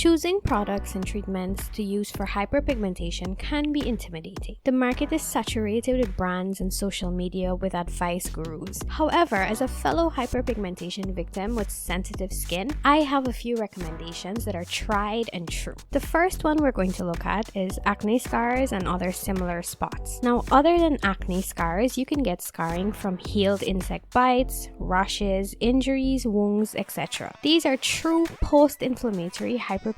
Choosing products and treatments to use for hyperpigmentation can be intimidating. The market is saturated with brands and social media with advice gurus. However, as a fellow hyperpigmentation victim with sensitive skin, I have a few recommendations that are tried and true. The first one we're going to look at is acne scars and other similar spots. Now, other than acne scars, you can get scarring from healed insect bites, rashes, injuries, wounds, etc. These are true post-inflammatory hyperpigmentation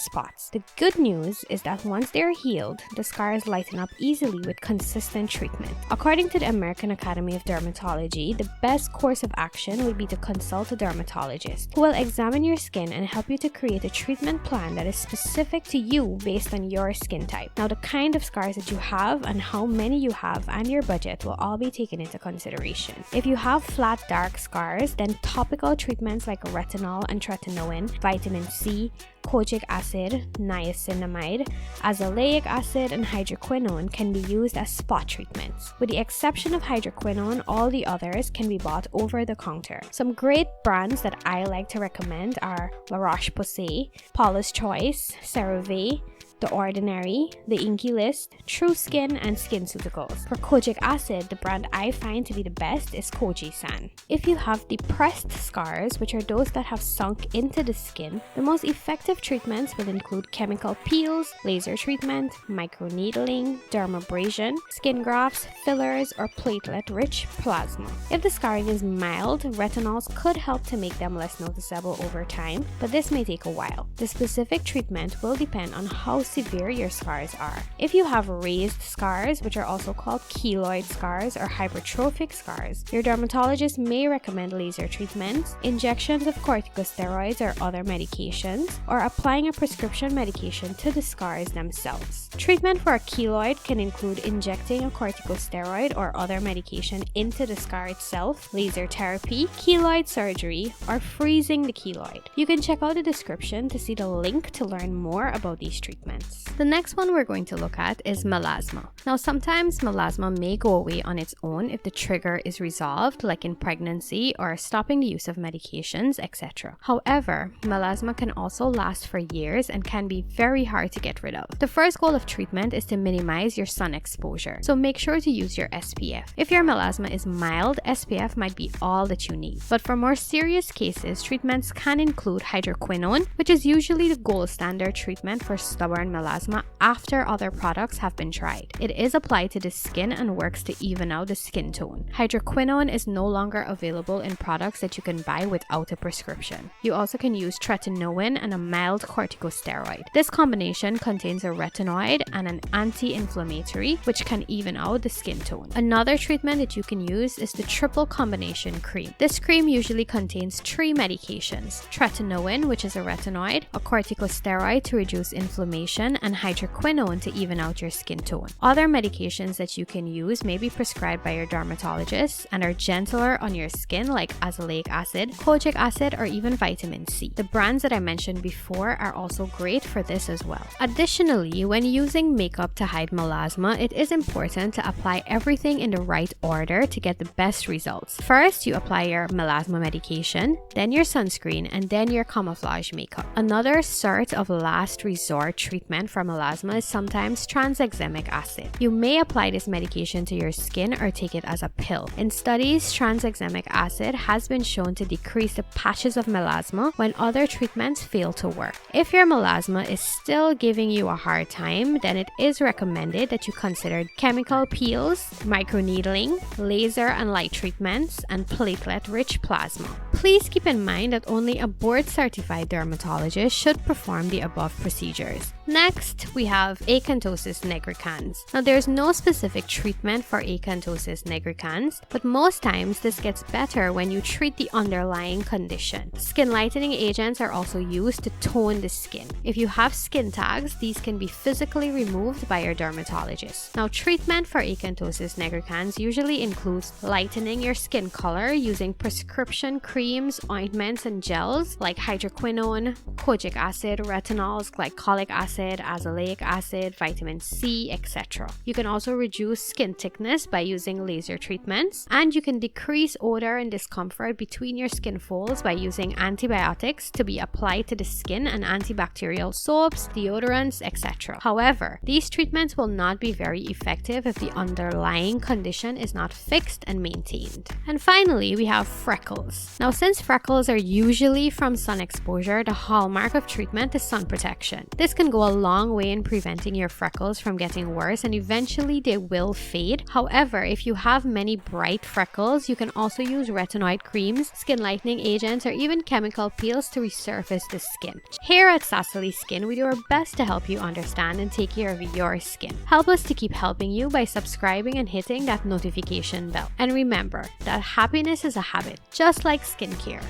spots. The good news is that once they are healed, the scars lighten up easily with consistent treatment. According to the American Academy of Dermatology, the best course of action would be to consult a dermatologist who will examine your skin and help you to create a treatment plan that is specific to you based on your skin type. Now, the kind of scars that you have and how many you have and your budget will all be taken into consideration. If you have flat dark scars, then topical treatments like retinol and tretinoin, vitamin C, kojic acid, niacinamide, azelaic acid, and hydroquinone can be used as spot treatments. With the exception of hydroquinone, all the others can be bought over the counter. Some great brands that I like to recommend are La Roche-Posay, Paula's Choice, CeraVe, The Ordinary, The Inky List, True Skin, and SkinCeuticals. For kojic acid, the brand I find to be the best is Koji-san. If you have depressed scars, which are those that have sunk into the skin, the most effective treatments will include chemical peels, laser treatment, microneedling, dermabrasion, skin grafts, fillers, or platelet-rich plasma. If the scarring is mild, retinols could help to make them less noticeable over time, but this may take a while. The specific treatment will depend on how severe your scars are. If you have raised scars, which are also called keloid scars or hypertrophic scars, your dermatologist may recommend laser treatments, injections of corticosteroids or other medications, or applying a prescription medication to the scars themselves. Treatment for a keloid can include injecting a corticosteroid or other medication into the scar itself, laser therapy, keloid surgery, or freezing the keloid. You can check out the description to see the link to learn more about these treatments. The next one we're going to look at is melasma. Now, sometimes melasma may go away on its own if the trigger is resolved, like in pregnancy or stopping the use of medications, etc. However, melasma can also last for years and can be very hard to get rid of. The first goal of treatment is to minimize your sun exposure, so make sure to use your SPF. If your melasma is mild, SPF might be all that you need. But for more serious cases, treatments can include hydroquinone, which is usually the gold standard treatment for stubborn melasma after other products have been tried. It is applied to the skin and works to even out the skin tone. Hydroquinone is no longer available in products that you can buy without a prescription. You also can use tretinoin and a mild corticosteroid. This combination contains a retinoid and an anti-inflammatory, which can even out the skin tone. Another treatment that you can use is the triple combination cream. This cream usually contains 3 medications: tretinoin, which is a retinoid, a corticosteroid to reduce inflammation, and hydroquinone to even out your skin tone. Other medications that you can use may be prescribed by your dermatologist and are gentler on your skin, like azelaic acid, kojic acid, or even vitamin C. The brands that I mentioned before are also great for this as well. Additionally, when using makeup to hide melasma, it is important to apply everything in the right order to get the best results. First, you apply your melasma medication, then your sunscreen, and then your camouflage makeup. Another sort of last resort treatment for melasma is sometimes tranexamic acid. You may apply this medication to your skin or take it as a pill. In studies, tranexamic acid has been shown to decrease the patches of melasma when other treatments fail to work. If your melasma is still giving you a hard time, then it is recommended that you consider chemical peels, microneedling, laser and light treatments, and platelet-rich plasma. Please keep in mind that only a board-certified dermatologist should perform the above procedures. Next, we have Acanthosis nigricans. Now, there's no specific treatment for Acanthosis nigricans, but most times this gets better when you treat the underlying condition. Skin lightening agents are also used to tone the skin. If you have skin tags, these can be physically removed by your dermatologist. Now, treatment for Acanthosis nigricans usually includes lightening your skin color using prescription creams, ointments, and gels like hydroquinone, kojic acid, retinols, glycolic acid, acid, azelaic acid, vitamin C, etc. You can also reduce skin thickness by using laser treatments, and you can decrease odor and discomfort between your skin folds by using antibiotics to be applied to the skin and antibacterial soaps, deodorants, etc. However, these treatments will not be very effective if the underlying condition is not fixed and maintained. And finally, we have freckles. Now, since freckles are usually from sun exposure, the hallmark of treatment is sun protection. This can go a long way in preventing your freckles from getting worse, and eventually they will fade. However, if you have many bright freckles, you can also use retinoid creams, skin lightening agents, or even chemical peels to resurface the skin. Here at Sassily Skin, we do our best to help you understand and take care of your skin. Help us to keep helping you by subscribing and hitting that notification bell. And remember that happiness is a habit, just like skincare.